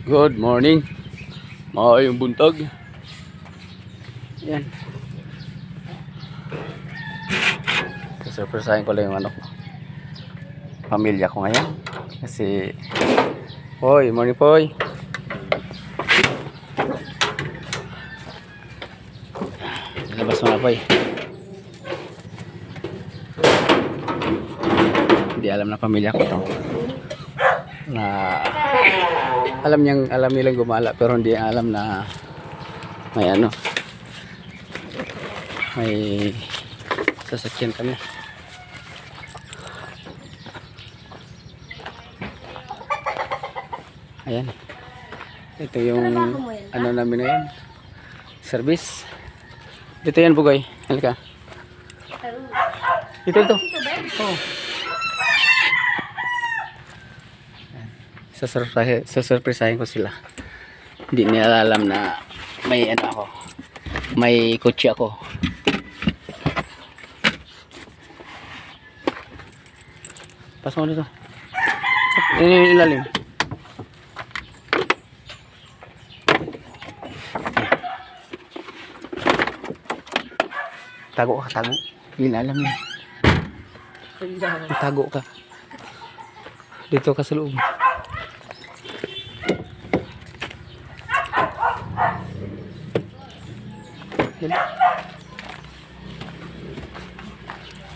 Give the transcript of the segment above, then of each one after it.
Good morning. Maayong buntag. Yan. Surpresahin ko lang yung ano ko. Pamilya ko ngayon. Kasi Poy, morning Poy. Labas mo na Poy. Hindi alam na pamilya ko to. Na alam nilang gumala pero hindi alam na may ano, may sasakyan kami. Ayan, ito yung ano namin ngayon, service. Dito yan Bugoy, halika ito. Oh. Sasurpresahin ko sila. Hindi nila alam na may ano ako, may kotse ako. Pasok mo dito. Ilalim. Tago ka, tago. Hindi na alam niya. Tago ka. Dito ka sa loob.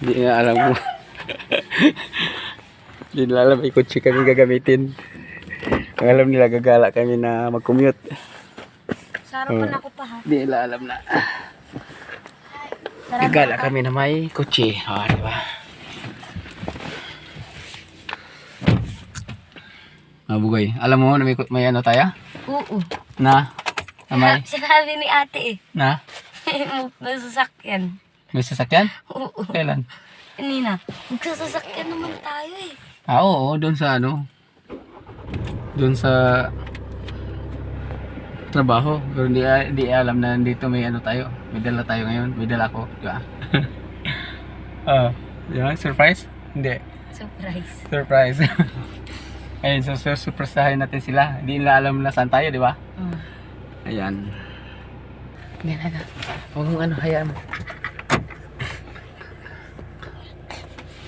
Hindi na alam mo. Hindi nila alam may kotse kami gagamitin. Ang alam nila gagala kami na mag-commute. Sa harapan ako pa ha. Hindi nila alam na gagala kami na may kotse. Diba? Bugay, alam mo na may ano tayo? Oo. Na may Sinabi ni ate eh. na Magsasakyan. may sasakyan? Oo. Kailan? Kanina. Magsasakyan naman tayo eh. Oo, doon sa ano, doon sa trabaho. Pero hindi alam na dito may ano tayo, may dala tayo ngayon, may dala ko, di ba? Surprise? Hindi, Surprise. surprise. Ayun, so surprisehin natin sila. Hindi nila alam na saan tayo, di ba? Ayan. Hindi na. Huwag mong ano, hayaan mo.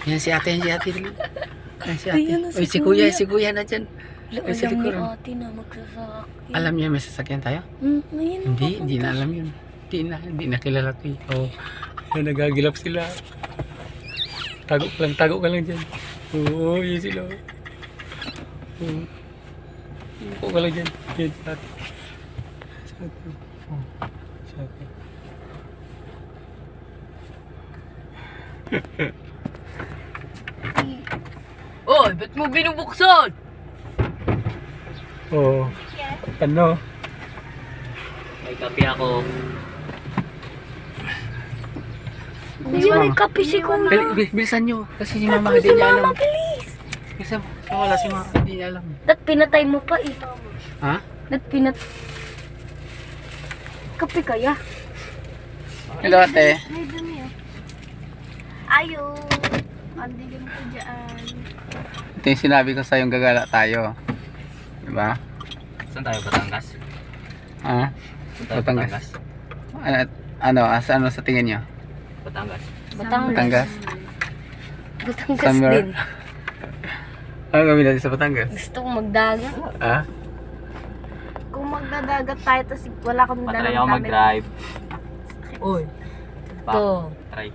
Yan si ate, yan si ate. Yan si ate. Ayan na si Uy, si kuya na dyan. Ay, sa Alam ni likuran. ate na magsasakyan. Alam niya may sasakyan tayo? Ngayon Hindi na alam yun. Hindi na kilala ko eh. Oh, nagagilap sila. Tago ka lang dyan. Oo, yun sila. Tago ka lang dyan. Yan, sa ate. Sa ate. Oh, sa ate. Oy, ba't mo binubuksan? Oo. Ano? May kape ako. Hindi may kape si kuya. Bilisan nyo. Kasi si mama hindi niya alam. Bilis. Bilisan mo. Wala si mama hindi niya alam. Dat pinatay mo pa eh. Ha? Dat kape kaya? Hello ate. May dumi ah. Ayo. Andiyan ko dyan. Ito yung sinabi ko sa yung gagala tayo. Diba? Saan tayo? Batangas? Ha? Saan tayo? Batangas. Ano sa tingin nyo? Batangas. Batangas? Batangas Summer. din. Ano gawin natin sa Batangas? Gusto kong magdagat. Ha? Kung magdadagat tayo, tapos wala kang Patry ako mag-drive. Uy. Pa. Ito. Try.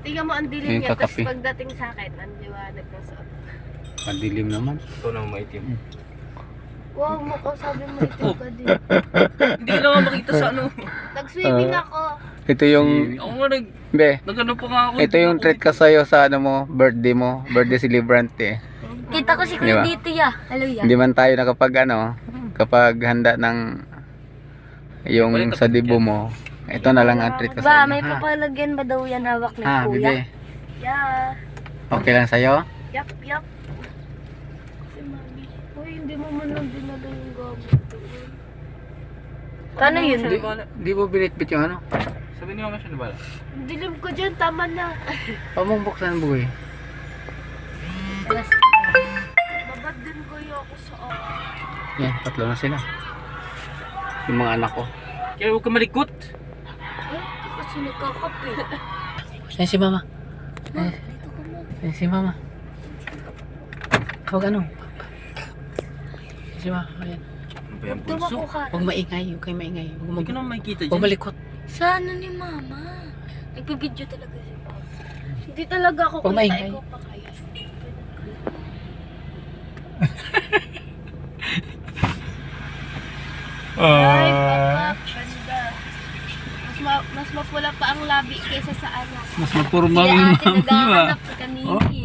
Tingnan mo ang dilim Yung niya, tapos kakape. pagdating sa akin, ang liwanag na sa... Madilim naman. Ikaw naman maitim. Wow, mukha sabi mo ito ka din. Hindi naman makita sa ano. Nag-swimming ako. Ito yung... Ako nga Be, nagano pa nga ako. ito yung treat ka sa'yo sa ano mo, birthday mo. Birthday celebrant eh. Kita ko si Di ba? Kuya dito ya. Hello ya. Hindi man tayo na kapag handa ng yung sa dibo mo. Ito na lang ang treat ko Ba, sa'yo. may papalagyan ba daw yan hawak ni Ha, Kuya? bebe. Yeah. Okay lang sa'yo? Yup. Si Mami. Uy, hindi mo man lang dinala yung gamit doon. Paano yun? Di mo binitbit yung ano? Sabi niyo nga siya nabala. Dilim ko dyan, tama na. Huwag mong buksan buhay. Babad din ko kaya ako sa Yan, tatlo na sila. Yung mga anak ko. Kaya huwag ka malikot. Ay, kasi nagkakape. Ayan si mama. Ma, dito ka na. Ayan si mama. Huwag ano. Ayan si mama. Ayan. Ano ba yung Tumakbo pulso? ka. Huwag maingay. Huwag kayo maingay. Hindi ka naman makikita Huwag dyan. malikot. Sana ni mama. Nagpibidyo talaga si Papa. Hindi talaga ako Huwag kita. maingay. Ikaw pa kaya. Ay, Papa. Ganda. Mas mapula pa ang labi kaysa sa ano. Mas mapurma Hindi yung ate mama. naghahanap sa kanini.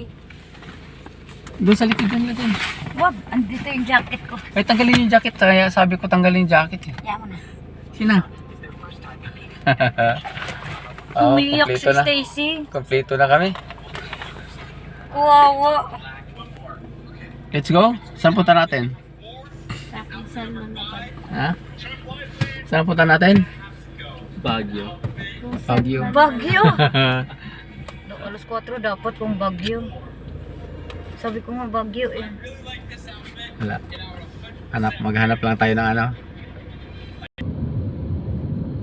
Doon sa likod doon natin. Wag, andito yung jacket ko. Ay, tanggalin yung jacket. Kaya sabi ko tanggalin yung jacket eh. Kaya mo na. Sina? Oh, Umiyak si kompleto na. Stacy. Kompleto na kami. Kuwawa. Let's go. Saan punta natin? Sa akin, salmon na ba? Ha? Saan punta natin? Baguio. Baguio. Bagyo! Alas 4 dapat kung Bagyo. Sabi ko nga Bagyo eh. Wala. Maghanap lang tayo ng ano.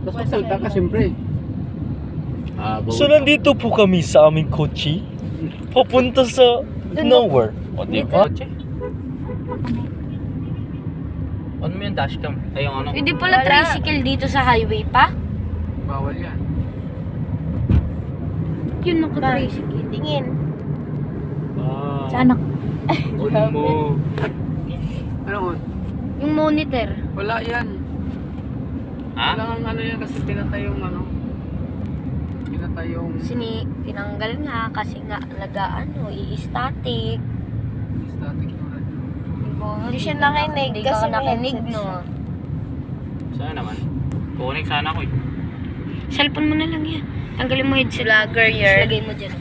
Basta salta ka siyempre. So nandito po kami sa aming kotse. Papunta sa nowhere. O diba? Ano mo yung dashcam? Ay, yung ano? Hindi pala tricycle dito sa highway pa? Bawal yan. Yun naka-tricycle. Tingin. Ah, Sa anak. on mo. Ano? Yung monitor. Wala yan. Ha? Wala ano yan kasi pinatay yung ano. Pinatay yung Tinanggal nga kasi nga nag-ano, i-static. static yung radyo. Hindi siya nakinig kasi nakinig no. Sana naman. Kukunik sana ako eh. Cellphone mo na lang yan. Tanggalin mo headset. Vlogger yan. Lagay mo dyan.